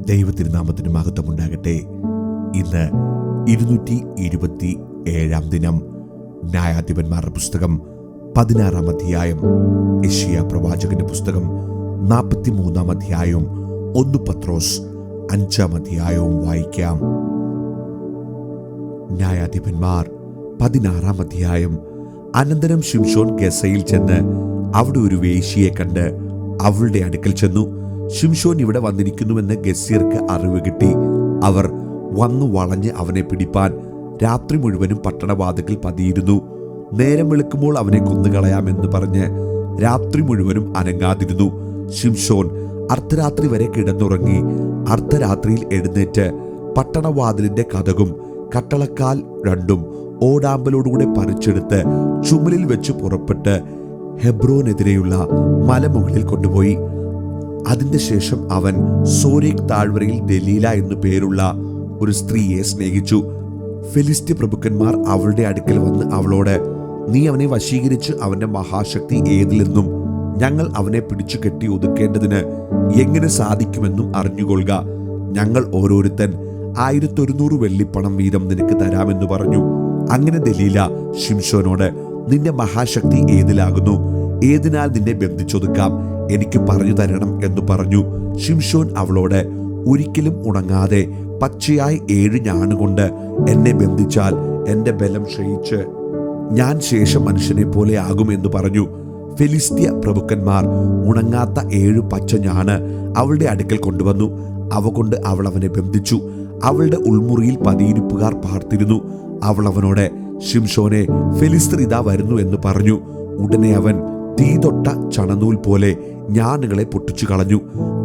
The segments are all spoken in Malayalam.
ദൈവത്തിരുനാമത്തിന് മഹത്വമുണ്ടാകട്ടെ. ഇന്ന് 227 ദിനം. ന്യായാധിപന്മാരുടെ പുസ്തകം 16 അധ്യായം, യെശയ്യാ പ്രവാചകന്റെ പുസ്തകം 43 അധ്യായവും 1 പത്രോസ് 5 അധ്യായവും വായിക്കാം. ന്യായാധിപന്മാർ 16 അധ്യായം. അനന്തരം ശിംശോൻ ഗസയിൽ ചെന്ന് അവിടെ ഒരു വേശ്യയെ കണ്ട് അവളുടെ അടുക്കൽ ചെന്നു. ശിംശോൻ ഇവിടെ വന്നിരിക്കുന്നുവെന്ന് ഗസ്യർക്ക് അറിവ് കിട്ടി. അവർ വന്നു വളഞ്ഞ് അവനെ പിടിപ്പാൻ രാത്രി മുഴുവനും പട്ടണവാതിൽക്കൽ പതിയിരുന്നു. നേരം വെളുക്കുമ്പോൾ അവനെ കൊന്നുകളയാമെന്ന് പറഞ്ഞ് രാത്രി മുഴുവനും അനങ്ങാതിരുന്നു. ശിംശോൻ അർദ്ധരാത്രി വരെ കിടന്നുറങ്ങി. അർദ്ധരാത്രിയിൽ എഴുന്നേറ്റ് പട്ടണവാതിലിന്റെ കതകും കട്ടളക്കാൽ രണ്ടും ഓടാമ്പലോടുകൂടെ പറിച്ചെടുത്ത് ചുമലിൽ വെച്ച് പുറപ്പെട്ട് ഹെബ്രോനെതിരെയുള്ള മലമുകളിൽ കൊണ്ടുപോയി. അതിന്റെ ശേഷം അവൻ സോരേക്ക് താഴ്വരയിൽ ദലീല എന്നു പേരുള്ള ഒരു സ്ത്രീയെ സ്നേഹിച്ചു. ഫെലിസ്ത്യ പ്രഭുക്കന്മാർ അവളുടെ അടുക്കൽ വന്ന് അവളോട്, നീ അവനെ വശീകരിച്ച് അവന്റെ മഹാശക്തി ഏതിലെന്നും ഞങ്ങൾ അവനെ പിടിച്ചു കെട്ടി ഒതുക്കേണ്ടതിന് എങ്ങനെ സാധിക്കുമെന്നും അറിഞ്ഞുകൊള്ളുക. ഞങ്ങൾ ഓരോരുത്തൻ 1100 വെള്ളിപ്പണം വീതം നിനക്ക് തരാമെന്ന് പറഞ്ഞു. അങ്ങനെ ദലീല ശിംശോനോട്, നിന്റെ മഹാശക്തി ഏതിലാകുന്നു? ഏതിനാൽ നിന്നെ ബന്ധിച്ചൊതുക്കാം? എനിക്ക് പറഞ്ഞു തരണം എന്ന് പറഞ്ഞു. ശിംശോൻ അവളോട്, ഒരിക്കലും ഉണങ്ങാതെ പച്ചയായി 7 ഞാണുകൊണ്ട് എന്നെ ബന്ധിച്ചാൽ എന്റെ ബലം ക്ഷയിച്ച് ഞാൻ ശേഷം മനുഷ്യനെ പോലെ ആകുമെന്ന് പറഞ്ഞു. ഫെലിസ്ത്യ പ്രഭുക്കന്മാർ ഉണങ്ങാത്ത 7 പച്ച ഞാണ് അവളുടെ അടുക്കൽ കൊണ്ടുവന്നു. അവ കൊണ്ട് അവൾ അവനെ ബന്ധിച്ചു. അവളുടെ ഉൾമുറിയിൽ പതിയിരിപ്പുകാർ പാർത്തിരുന്നു. അവൾ അവനോട്, ശിംശോനെ, ഫെലിസ്ത്യർ ഇതാ വരുന്നു എന്ന് പറഞ്ഞു. ഉടനെ അവൻ തീ തൊട്ട ചണനൂൽ പോലെ ഞാണുകളെ പൊട്ടിച്ചു കളഞ്ഞു.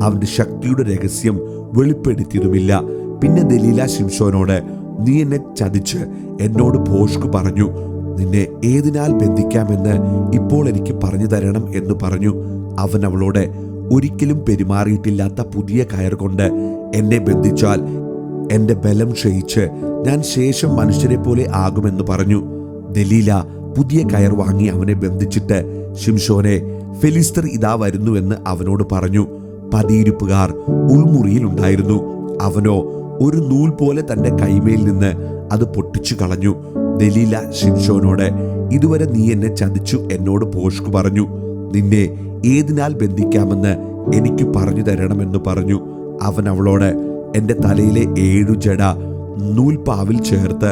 അവന്റെ ശക്തിയുടെ രഹസ്യം വെളിപ്പെടുത്തിയതുമില്ല. പിന്നെ ദലീല ശിംശോനോട്, നീ എന്നെ ചതിച്ച് എന്നോട് ഭോഷ്ക് പറഞ്ഞു. നിന്നെ ഏതിനാൽ ബന്ധിക്കാമെന്ന് ഇപ്പോൾ എനിക്ക് പറഞ്ഞു തരണം എന്ന് പറഞ്ഞു. അവൻ അവളോട്, ഒരിക്കലും പെരുമാറിയിട്ടില്ലാത്ത പുതിയ കയർ കൊണ്ട് എന്നെ ബന്ധിച്ചാൽ എന്റെ ബലം ക്ഷയിച്ച് ഞാൻ ശേഷം മനുഷ്യരെ പോലെ ആകുമെന്ന് പറഞ്ഞു. ദലീല പുതിയ കയർ വാങ്ങി അവനെ ബന്ധിച്ചിട്ട്, ശിംശോനെ, ഫെലിസ്ത്യർ ഇതാ വരുന്നുവെന്ന് അവനോട് പറഞ്ഞു. പതിയിരിപ്പുകാർ ഉൾമുറിയിൽ ഉണ്ടായിരുന്നു. അവനോ ഒരു നൂൽ പോലെ തന്റെ കൈമേൽ നിന്ന് അത് പൊട്ടിച്ചു കളഞ്ഞു. ദലീല ശിംശോനോട്, ഇതുവരെ നീ എന്നെ ചതിച്ചു എന്നോട് ഭോഷ്ക് പറഞ്ഞു. നിന്നെ ഏതിനാൽ ബന്ധിക്കാമെന്ന് എനിക്ക് പറഞ്ഞു തരണമെന്ന് പറഞ്ഞു. അവൻ അവളോട്, എന്റെ തലയിലെ 7 ജട നൂൽപ്പാവിൽ ചേർത്ത്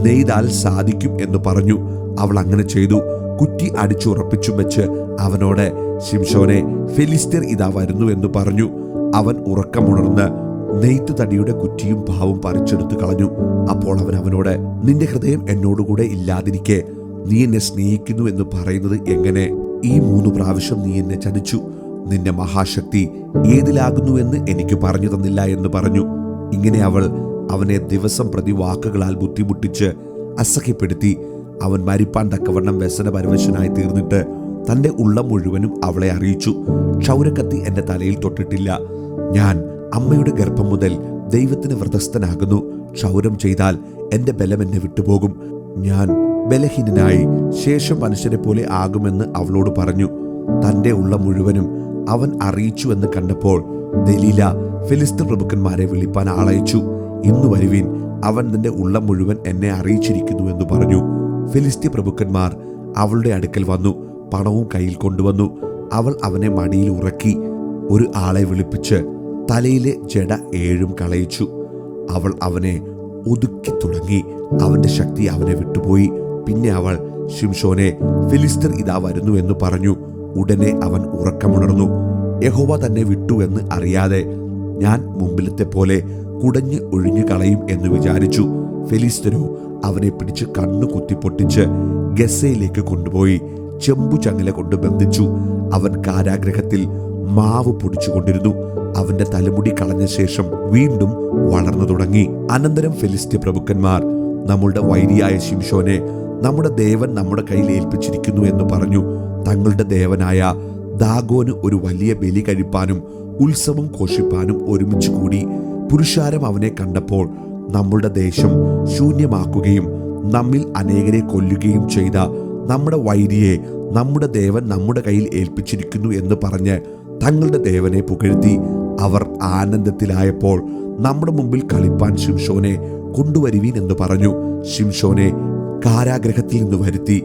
നെയ്താൽ സാധിക്കും എന്ന് പറഞ്ഞു. അവൾ അങ്ങനെ ചെയ്തു. കുറ്റി അടിച്ചുറപ്പിച്ചു വെച്ച് അവനോട്, ശിംശോനെ, ഫെലിസ്ത്യർ ഇതാ വരുന്നു എന്ന് പറഞ്ഞു. അവൻ ഉറക്കമുണർന്ന് നെയ്ത്ത് തടിയുടെ കുറ്റിയും പാവും പറിച്ചെടുത്തു കളഞ്ഞു. അപ്പോൾ അവൻ അവനോട്, നിന്റെ ഹൃദയം എന്നോടുകൂടെ ഇല്ലാതിരിക്കെ നീ എന്നെ സ്നേഹിക്കുന്നു എന്ന് പറയുന്നത് എങ്ങനെ? ഈ 3 പ്രാവശ്യം നീ എന്നെ ചതിച്ചു. നിന്റെ മഹാശക്തി ഏതിലാകുന്നുവെന്ന് എനിക്ക് പറഞ്ഞു തന്നില്ല എന്ന് പറഞ്ഞു. ഇങ്ങനെ അവൾ അവനെ ദിവസം പ്രതി വാക്കുകളാൽ ബുദ്ധിമുട്ടിച്ച് അസഹ്യപ്പെടുത്തി. അവൻ മരിപ്പാൻ തക്കവണ്ണം വ്യസനപരവശനായി തീർന്നിട്ട് തന്റെ ഉള്ളം മുഴുവനും അവളെ അറിയിച്ചു. ക്ഷൗരക്കത്തി എന്റെ തലയിൽ തൊട്ടിട്ടില്ല. ഞാൻ അമ്മയുടെ ഗർഭം മുതൽ ദൈവത്തിന് വ്രതസ്ഥനാകുന്നു. ക്ഷൗരം ചെയ്താൽ എന്റെ ബലം എന്നെ വിട്ടുപോകും. ഞാൻ ബലഹീനനായി ശേഷം മനുഷ്യരെ പോലെ ആകുമെന്ന് അവളോട് പറഞ്ഞു. തന്റെ ഉള്ളം മുഴുവനും അവൻ അറിയിച്ചു എന്ന് കണ്ടപ്പോൾ ദലീല ഫെലിസ്ത്യ പ്രഭുക്കന്മാരെ വിളിപ്പാൻ ആളയച്ചു. ഇന്നു വരുവിൻ, അവൻ നിന്റെ ഉള്ളം മുഴുവൻ എന്നെ അറിയിച്ചിരിക്കുന്നു എന്ന് പറഞ്ഞു. ഫെലിസ്ത്യ പ്രഭുക്കന്മാർ അവളുടെ അടുക്കൽ വന്നു. പണവും കയ്യിൽ കൊണ്ടുവന്നു. അവൾ അവനെ മടിയിൽ ഉറക്കി ഒരു ആളെ വിളിപ്പിച്ച് തലയിലെ ജട 7 കളയിച്ചു. അവൾ അവനെ ഒതുക്കി തുടങ്ങി. അവന്റെ ശക്തി അവനെ വിട്ടുപോയി. പിന്നെ അവൾ, ശിംശോനെ, ഫെലിസ്ത്യർ ഇതാ വരുന്നു എന്ന് പറഞ്ഞു. ഉടനെ അവൻ ഉറക്കമുണർന്നു. യഹോവ തന്നെ വിട്ടു എന്ന് അറിയാതെ ഞാൻ മുമ്പിലത്തെ പോലെ കുടഞ്ഞ് ഒഴിഞ്ഞു കളയും എന്ന് വിചാരിച്ചു. ഫെലിസ്ത്യരോ അവനെ പിടിച്ച് കണ്ണു കുത്തിപ്പൊട്ടിച്ച് ഗസയിലേക്ക് കൊണ്ടുപോയി ചെമ്പു ചങ്ങല കൊണ്ട് ബന്ധിച്ചു. അവൻ കാരാഗ്രഹത്തിൽ മാവ് പൊടിച്ചുകൊണ്ടിരുന്നു. അവന്റെ തലമുടി കളഞ്ഞ ശേഷം വീണ്ടും വളർന്നു തുടങ്ങി. അനന്തരം ഫെലിസ്ത്യ പ്രഭുക്കന്മാർ, നമ്മളുടെ വൈരിയായ ശിംശോനെ നമ്മുടെ ദേവൻ നമ്മുടെ കയ്യിൽ ഏൽപ്പിച്ചിരിക്കുന്നു എന്ന് പറഞ്ഞു. തങ്ങളുടെ ദേവനായ ദാഗോന് ഒരു വലിയ ബലി കഴിപ്പാനും ഉത്സവം ഘോഷിപ്പാനും ഒരുമിച്ച് കൂടി. പുരുഷാരം അവനെ കണ്ടപ്പോൾ നമ്മളുടെ ദേശം ശൂന്യമാക്കുകയും നമ്മിൽ അനേകരെ കൊല്ലുകയും ചെയ്ത നമ്മുടെ വൈരിയെ നമ്മുടെ ദേവൻ നമ്മുടെ കയ്യിൽ ഏൽപ്പിച്ചിരിക്കുന്നു എന്ന് പറഞ്ഞ് തങ്ങളുടെ ദേവനെ പുകഴ്ത്തി അവർ ആനന്ദത്തിലായപ്പോൾ നമ്മുടെ മുമ്പിൽ കളിപ്പാൻ ശിംശോനെ കൊണ്ടുവരുവീൻ എന്ന് പറഞ്ഞു. ശിംശോനെ കാരാഗ്രഹത്തിൽ നിന്ന് വരുത്തി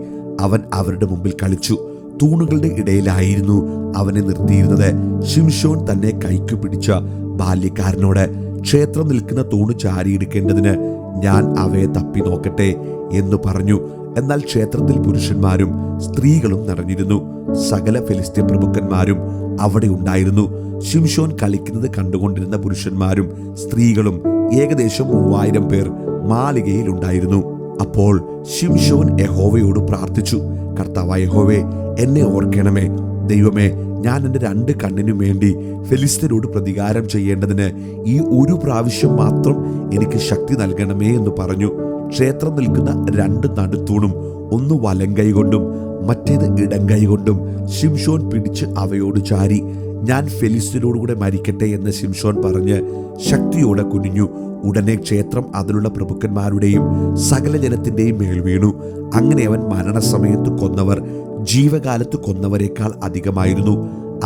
അവൻ അവരുടെ മുമ്പിൽ കളിച്ചു. തൂണുകളുടെ ഇടയിലായിരുന്നു അവനെ നിർത്തിയിരുന്നത്. ശിംശോൻ തന്നെ കൈക്കു പിടിച്ച ബാല്യക്കാരനോട്, ക്ഷേത്രം നിൽക്കുന്ന തൂണ് ചാരിയെടുക്കേണ്ടതിന് ഞാൻ അവയെ തപ്പി നോക്കട്ടെ എന്ന് പറഞ്ഞു. എന്നാൽ ക്ഷേത്രത്തിൽ പുരുഷന്മാരും സ്ത്രീകളും നിറഞ്ഞിരുന്നു. സകല ഫെലിസ്ത്യ പ്രഭുക്കന്മാരും അവിടെ ഉണ്ടായിരുന്നു. ശിംശോൻ കളിക്കുന്നത് കണ്ടുകൊണ്ടിരുന്ന പുരുഷന്മാരും സ്ത്രീകളും ഏകദേശം 3000 പേർ മാളികയിൽ ഉണ്ടായിരുന്നു. അപ്പോൾ ശിംശോൻ യഹോവയോട് പ്രാർത്ഥിച്ചു, കർത്താവായ യഹോവേ, എന്നെ ഓർക്കണമേ. ദൈവമേ, ഞാൻ എൻ്റെ 2 കണ്ണിനും വേണ്ടി ഫെലിസ്ത്യരോട് പ്രതികാരം ചെയ്യേണ്ടതിന് ഈ ഒരു പ്രാവശ്യം മാത്രം എനിക്ക് ശക്തി നൽകണമേ എന്ന് പറഞ്ഞു. ക്ഷേത്രം നിൽക്കുന്ന 2 നടുത്തൂണും ഒന്ന് വലങ്കൈ കൊണ്ടും മറ്റേത് ഇടങ്കൈ കൊണ്ടും ശിംശോൻ പിടിച്ച് അവയോട് ചാരി. ഞാൻ ഫെലിസ്ത്യരോടുകൂടെ മരിക്കട്ടെ എന്ന് ശിംശോൻ പറഞ്ഞ് ശക്തിയോടെ കുനിഞ്ഞു. ഉടനെ ക്ഷേത്രം അതിലുള്ള പ്രഭുക്കന്മാരുടെയും സകല ജനത്തിന്റെയും മേൽ വീണു. അങ്ങനെ അവൻ മരണസമയത്ത് കൊന്നവർ ജീവകാലത്ത് കൊന്നവരെക്കാൾ അധികമായിരുന്നു.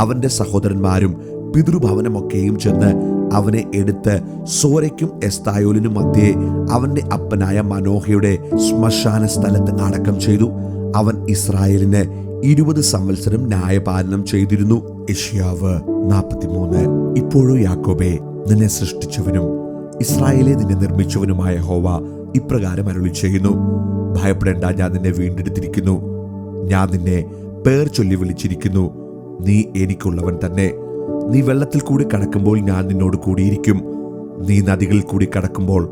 അവന്റെ സഹോദരന്മാരും പിതൃഭവനമൊക്കെയും ചെന്ന് അവനെ എടുത്ത് സോരയ്ക്കും എസ്തായോലിനും മധ്യേ അവന്റെ അപ്പനായ മനോഹയുടെ ശ്മശാന സ്ഥലത്ത് അടക്കം ചെയ്തു. അവൻ ഇസ്രായേലിന് 20 സംവത്സരം ന്യായപാലനം ചെയ്തിരുന്നു. യെശയ്യാവ് 43. ഇപ്പോഴും യാക്കോബേ, നിന്നെ സൃഷ്ടിച്ചവനും ഇസ്രായേലെ നിന്നെ നിർമ്മിച്ചവനുമായ യഹോവ ഇപ്രകാരം അരുളി ചെയ്യുന്നു, ഭയപ്പെടേണ്ട, ഞാൻ നിന്നെ വീണ്ടെടുത്തിരിക്കുന്നു. ഞാൻ നിന്നെ പേർ ചൊല്ലി വിളിച്ചിരിക്കുന്നു. നീ എനിക്കുള്ളവൻ തന്നെ. നീ വെള്ളത്തിൽ കൂടി കടക്കുമ്പോൾ ഞാൻ നിന്നോട് കൂടിയിരിക്കും. നീ നദികളിൽ കൂടി കടക്കുമ്പോൾ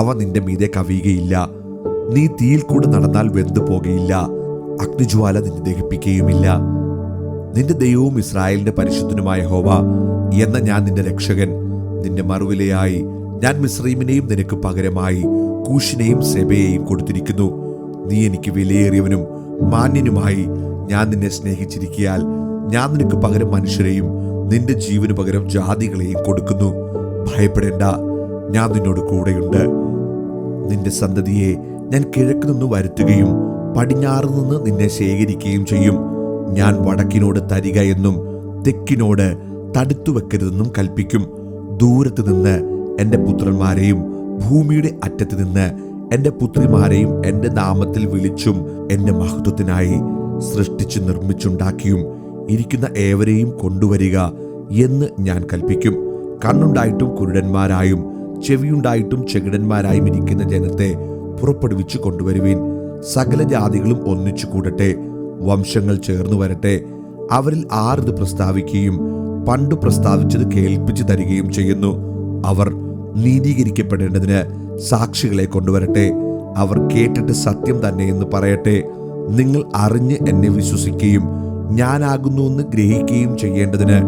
അവ നിന്റെ മീതെ കവിയുകയില്ല. നീ തീയിൽ കൂടെ നടന്നാൽ വെന്തു പോകുകയില്ല. അഗ്നിജ്വാല നിന്നെ ദഹിപ്പിക്കുകയുമില്ല. നിന്റെ ദൈവവും ഇസ്രായേലിന്റെ പരിശുദ്ധനുമായ യഹോവ എന്ന ഞാൻ നിന്റെ രക്ഷകൻ. നിന്റെ മറുവിലയായി ഞാൻ മിസ്രയീമിനെയും നിനക്ക് പകരമായി കൂശിനെയും സെബയെയും കൊടുത്തിരിക്കുന്നു. നീ എനിക്ക് വിലയേറിയവനും മാന്യനുമായി ഞാൻ നിന്നെ സ്നേഹിച്ചിരിക്കയാൽ ഞാൻ നിനക്ക് പകരം മനുഷ്യരെയും നിന്റെ ജീവന് പകരം ജാതികളെയും കൊടുക്കുന്നു. ഭയപ്പെടേണ്ട, ഞാൻ നിന്നോട് കൂടെയുണ്ട്. നിന്റെ സന്തതിയെ ഞാൻ കിഴക്ക് നിന്ന് വരുത്തുകയും പടിഞ്ഞാറ് നിന്ന് നിന്നെ ശേഖരിക്കുകയും ചെയ്യും. ഞാൻ വടക്കിനോട് തരിക എന്നും തെക്കിനോട് തടുത്തു വെക്കരുതെന്നും കൽപ്പിക്കും. ദൂരത്ത് നിന്ന് എൻ്റെ പുത്രന്മാരെയും ഭൂമിയുടെ അറ്റത്ത് നിന്ന് എൻ്റെ പുത്രിമാരെയും എൻ്റെ നാമത്തിൽ വിളിച്ചും എൻ്റെ മഹത്വത്തിനായി സൃഷ്ടിച്ചു നിർമ്മിച്ചുണ്ടാക്കിയും ഇരിക്കുന്ന ഏവരെയും കൊണ്ടുവരിക എന്ന് ഞാൻ കൽപ്പിക്കും. കണ്ണുണ്ടായിട്ടും കുരുടന്മാരായും ചെവിയുണ്ടായിട്ടും ചെകിടന്മാരായും ഇരിക്കുന്ന ജനത്തെ പുറപ്പെടുവിച്ചു കൊണ്ടുവരുവീൻ. സകല ജാതികളും ഒന്നിച്ചു കൂടട്ടെ, വംശങ്ങൾ ചേർന്നു വരട്ടെ. അവരിൽ 6 ഇത് പ്രസ്താവിക്കുകയും പണ്ട് പ്രസ്താവിച്ചത് കേൾപ്പിച്ചു തരികയും ചെയ്യുന്നു. അവർ നീതീകരിക്കപ്പെടേണ്ടതിന് സാക്ഷികളെ കൊണ്ടുവരട്ടെ. അവർ കേട്ടിട്ട് സത്യം തന്നെ എന്ന് പറയട്ടെ. നിങ്ങൾ അറിഞ്ഞ് എന്നെ വിശ്വസിക്കുകയും ഞാനാകുന്നുവെന്ന് ഗ്രഹിക്കുകയും ചെയ്യേണ്ടതിന്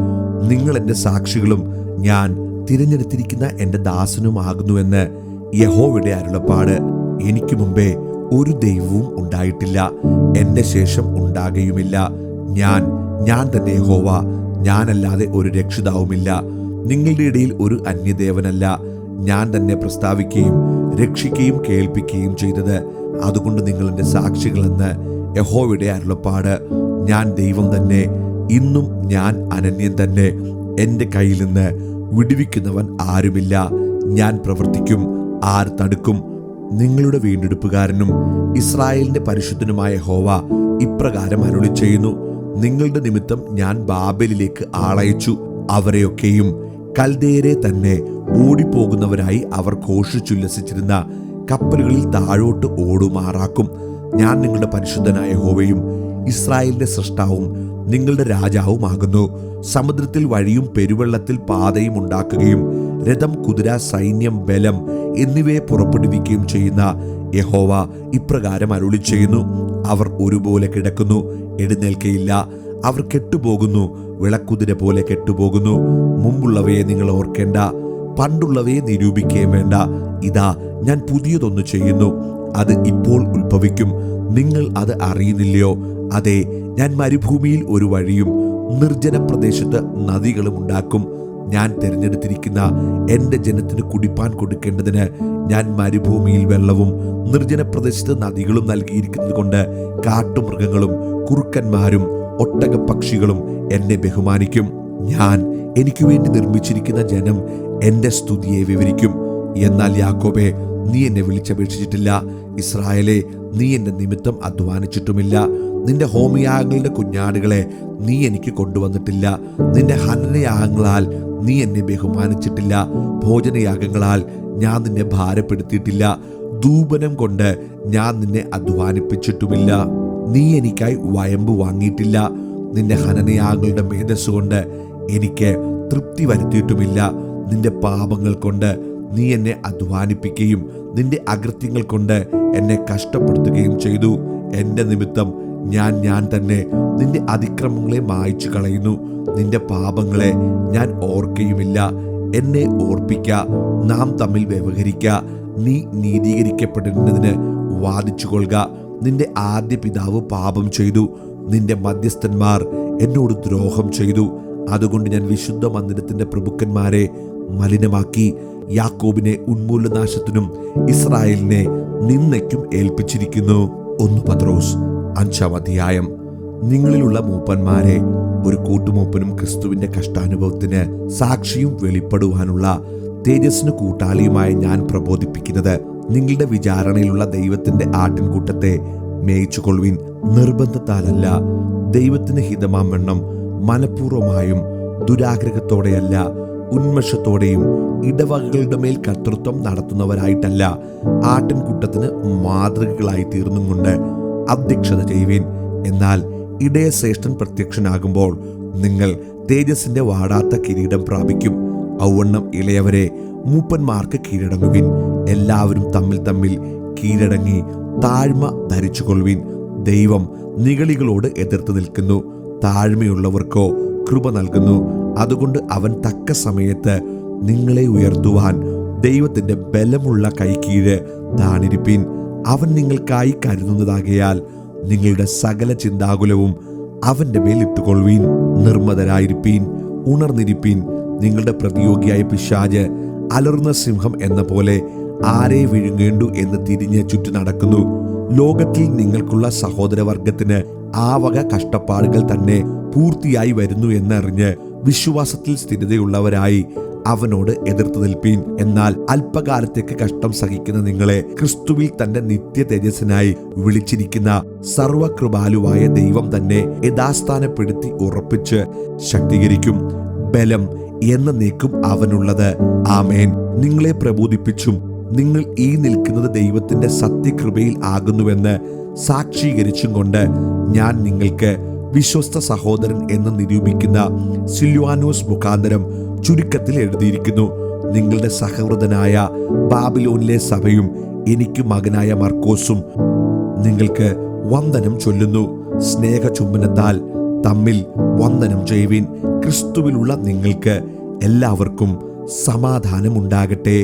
നിങ്ങൾ എൻ്റെ സാക്ഷികളും ഞാൻ തിരഞ്ഞെടുത്തിരിക്കുന്ന എൻ്റെ ദാസനുമാകുന്നുവെന്ന് യഹോവയുടെ അരുളപ്പാട്. എനിക്ക് മുമ്പേ ഒരു ദൈവവും ഉണ്ടായിട്ടില്ല, എൻ്റെ ശേഷം ഉണ്ടാകുകയുമില്ല. ഞാൻ തന്നെ യഹോവ, ഞാനല്ലാതെ ഒരു രക്ഷിതാവുമില്ല. നിങ്ങളുടെ ഇടയിൽ ഒരു അന്യദേവനല്ല. ഞാൻ തന്നെ പ്രസ്താവിക്കുകയും രക്ഷിക്കുകയും കേൾപ്പിക്കുകയും ചെയ്തത്. അതുകൊണ്ട് നിങ്ങൾ എൻ്റെ സാക്ഷികളെന്ന് യഹോവയുടെ അരുളപ്പാട്. ഞാൻ ദൈവം തന്നെ, ഇന്നും ഞാൻ അനന്യൻ തന്നെ. എൻ്റെ കയ്യിൽ നിന്ന് വിടുവിക്കുന്നവൻ ആരുമില്ല. ഞാൻ പ്രവർത്തിക്കും, ആർ തടുക്കും? നിങ്ങളുടെ വീണ്ടെടുപ്പുകാരനും ഇസ്രായേലിന്റെ പരിശുദ്ധനുമായ യഹോവ ഇപ്രകാരം അരുളി ചെയ്യുന്നു, നിങ്ങളുടെ നിമിത്തം ഞാൻ ബാബേലിലേക്ക് ആളയച്ചു. അവരെയൊക്കെയും കൽദേയരെ തന്നെ ഓടിപ്പോകുന്നവരായി അവർ ഘോഷിച്ചുല്ലസിച്ചിരുന്ന കപ്പലുകളിൽ താഴോട്ട് ഓടുമാറാക്കും. ഞാൻ നിങ്ങളുടെ പരിശുദ്ധനായ യഹോവയും ഇസ്രായേലിന്റെ സൃഷ്ടാവും നിങ്ങളുടെ രാജാവുമാകുന്നു. സമുദ്രത്തിൽ വഴിയും പെരുവെള്ളത്തിൽ പാതയും ഉണ്ടാക്കുകയും രഥം, കുതിര, സൈന്യം, ബലം എന്നിവയെ പുറപ്പെടുവിക്കുകയും ചെയ്യുന്ന യഹോവ ഇപ്രകാരം അരുളി ചെയ്യുന്നു, അവർ ഒരുപോലെ കിടക്കുന്നു, എഴുന്നേൽക്കയില്ല. അവർ കെട്ടുപോകുന്നു, വിളക്കുതിര പോലെ കെട്ടുപോകുന്നു. മുമ്പുള്ളവയെ നിങ്ങൾ ഓർക്കേണ്ട, പണ്ടുള്ളവയെ നിരൂപിക്കുകയും വേണ്ട. ഇതാ, ഞാൻ പുതിയതൊന്നു ചെയ്യുന്നു, അത് ഇപ്പോൾ ഉത്ഭവിക്കും. നിങ്ങൾ അത് അറിയുന്നില്ലയോ? അതെ, ഞാൻ മരുഭൂമിയിൽ ഒരു വഴിയും നിർജ്ജന പ്രദേശത്ത് നദികളും ഉണ്ടാക്കും. ഞാൻ തിരഞ്ഞെടുത്തിരിക്കുന്ന എൻ്റെ ജനത്തിന് കുടിപ്പാൻ കൊടുക്കേണ്ടതിന് ഞാൻ മരുഭൂമിയിൽ വെള്ളവും നിർജ്ജന പ്രദേശത്ത് നദികളും നൽകിയിരിക്കുന്നത് കൊണ്ട് കാട്ടുമൃഗങ്ങളും കുറുക്കന്മാരും ഒട്ടകപ്പക്ഷികളും എന്നെ ബഹുമാനിക്കും. ഞാൻ എനിക്ക് വേണ്ടി നിർമ്മിച്ചിരിക്കുന്ന ജനം എൻ്റെ സ്തുതിയെ വിവരിക്കും. എന്നാൽ യാക്കോബേ, നീ എന്നെ വിളിച്ചപേക്ഷിച്ചിട്ടില്ല. ഇസ്രായേലേ, നീ എൻ്റെ നിമിത്തം അധ്വാനിച്ചിട്ടുമില്ല. നിന്റെ ഹോമയാഗങ്ങളുടെ കുഞ്ഞാടുകളെ നീ എനിക്ക് കൊണ്ടുവന്നിട്ടില്ല. നിന്റെ ഹനനയാഗങ്ങളാൽ നീ എന്നെ ബഹുമാനിച്ചിട്ടില്ല. ഭോജനയാഗങ്ങളാൽ ഞാൻ നിന്നെ ഭാരപ്പെടുത്തിയിട്ടില്ല. ധൂപനം കൊണ്ട് ഞാൻ നിന്നെ അധ്വാനിപ്പിച്ചിട്ടുമില്ല. നീ എനിക്കായി വയമ്പ് വാങ്ങിയിട്ടില്ല. നിന്റെ ഹനനയാഗങ്ങളുടെ മേധസ്സുകൊണ്ട് എനിക്ക് തൃപ്തി വരുത്തിയിട്ടുമില്ല. നിന്റെ പാപങ്ങൾ കൊണ്ട് നീ എന്നെ അധ്വാനിപ്പിക്കുകയും നിന്റെ അകൃത്യങ്ങൾ കൊണ്ട് എന്നെ കഷ്ടപ്പെടുത്തുകയും ചെയ്തു. എൻ്റെ നിമിത്തം ഞാൻ തന്നെ നിന്റെ അതിക്രമങ്ങളെ മായ്ച്ചു കളയുന്നു. നിന്റെ പാപങ്ങളെ ഞാൻ ഓർക്കുകയുമില്ല. എന്നെ ഓർപ്പിക്ക, നാം തമ്മിൽ വ്യവഹരിക്ക. നീ നീതീകരിക്കപ്പെടുന്നതിന് വാദിച്ചു കൊള്ളുക. നിന്റെ ആദ്യ പിതാവ് പാപം ചെയ്തു. നിന്റെ മധ്യസ്ഥന്മാർ എന്നോട് ദ്രോഹം ചെയ്തു. അതുകൊണ്ട് ഞാൻ വിശുദ്ധ മന്ദിരത്തിന്റെ പ്രഭുക്കന്മാരെ മലിനമാക്കി. യാക്കോബിനെ ഉന്മൂലനാശത്തിനും ഇസ്രായേലിനെ നിന്ദയ്ക്കും ഏൽപ്പിച്ചിരിക്കുന്നു. 1 പത്രോസ് 5-ാം അധ്യായം. നിങ്ങളിലുള്ള മൂപ്പന്മാരെ ഒരു കൂട്ടുമൂപ്പനും ക്രിസ്തുവിന്റെ കഷ്ടാനുഭവത്തിന് സാക്ഷിയും വെളിപ്പെടുവാനുള്ള തേജസ്സിന് കൂട്ടാളിയുമായ ഞാൻ പ്രബോധിപ്പിക്കുന്നത്, നിങ്ങളുടെ വിചാരണയിലുള്ള ദൈവത്തിന്റെ ആട്ടിൻകൂട്ടത്തെ മേയിച്ചുകൊള്ളുവിൻ. നിർബന്ധത്താലല്ല, ദൈവത്തിന് ഹിതമാംവണ്ണം മനഃപൂർവമായും ദുരാഗ്രഹത്തോടെയല്ല, ഉന്മേഷത്തോടെയും ഇടവകകളുടെ മേൽ കർത്തൃത്വം നടത്തുന്നവരായിട്ടല്ല, ആട്ടിൻകൂട്ടത്തിന് മാതൃകകളായി തീർന്നും കൊണ്ട് അധ്യക്ഷത ചെയ്യുവിൻ. എന്നാൽ ഇടയശ്രേഷ്ഠൻ പ്രത്യക്ഷനാകുമ്പോൾ നിങ്ങൾ തേജസ്സിന്റെ വാടാത്ത കിരീടം പ്രാപിക്കും. ഔവണ്ണം ഇളയവരെ മൂപ്പന്മാർക്ക് കീഴടങ്ങുവിൻ. എല്ലാവരും തമ്മിൽ കീഴടങ്ങി താഴ്മ ധരിച്ചുകൊള്ളുവിൻ. ദൈവം നിഗളികളോട് എതിർത്ത് നിൽക്കുന്നു, താഴ്മയുള്ളവർക്കോ കൃപ നൽകുന്നു. അതുകൊണ്ട് അവൻ തക്ക സമയത്ത് നിങ്ങളെ ഉയർത്തുവാൻ ദൈവത്തിന്റെ ബലമുള്ള കൈക്കീഴ് താണിരിപ്പിൻ. അവൻ നിങ്ങൾക്കായി കരുതുന്നതാകയാൽ നിങ്ങളുടെ സകല ചിന്താകുലവും അവന്റെ മേൽ ഇട്ടുകൊള്ളുവീൻ. നിർമ്മതരായിരിപ്പീൻ, ഉണർന്നിരിപ്പീൻ. നിങ്ങളുടെ പ്രതിയോഗിയായ പിശാച് അലറുന്ന സിംഹം എന്ന പോലെ ആരെ വിഴുങ്ങേണ്ടു എന്ന് തിരിഞ്ഞ് ചുറ്റി നടക്കുന്നു. ലോകത്തിൽ നിങ്ങൾക്കുള്ള സഹോദരവർഗത്തിന് ആ വക കഷ്ടപ്പാടുകൾ തന്നെ പൂർത്തിയായി വരുന്നു എന്നറിഞ്ഞ് വിശ്വാസത്തിൽ സ്ഥിരതയുള്ളവരായി അവനോട് എതിർത്ത് നിൽപ്പീൻ. എന്നാൽ അല്പകാലത്തേക്ക് കഷ്ടം സഹിക്കുന്ന നിങ്ങളെ ക്രിസ്തുവിൽ തന്റെ നിത്യ തേജസ്സിനായി വിളിച്ചിരിക്കുന്ന സർവകൃപാലുവായ ദൈവം തന്നെ യഥാസ്ഥാനപ്പെടുത്തി ഉറപ്പിച്ച് ശക്തീകരിക്കും. ബലം എന്നേക്കും അവനുള്ളത്. ആമേൻ. നിങ്ങളെ പ്രബോധിപ്പിച്ചും നിങ്ങൾ ഈ നിൽക്കുന്നത് ദൈവത്തിന്റെ സത്യകൃപയിൽ ആകുന്നുവെന്ന് സാക്ഷീകരിച്ചും കൊണ്ട് ഞാൻ നിങ്ങൾക്ക് വിശ്വസ്ത സഹോദരൻ എന്ന് നിരൂപിക്കുന്ന സില്വാനോസ് മുഖാന്തരം ചുരുക്കത്തിൽ എഴുതിയിരിക്കുന്നു. നിങ്ങളുടെ സഹവൃതനായ ബാബിലോണിലെ സഭയും എനിക്ക് മകനായ മർക്കോസും നിങ്ങൾക്ക് വന്ദനം ചൊല്ലുന്നു. സ്നേഹചുംബനത്താൽ തമ്മിൽ വന്ദനം ചെയ്യുവിൻ. ക്രിസ്തുവിലുള്ള നിങ്ങൾക്ക് എല്ലാവർക്കും സമാധാനമുണ്ടാകട്ടെ.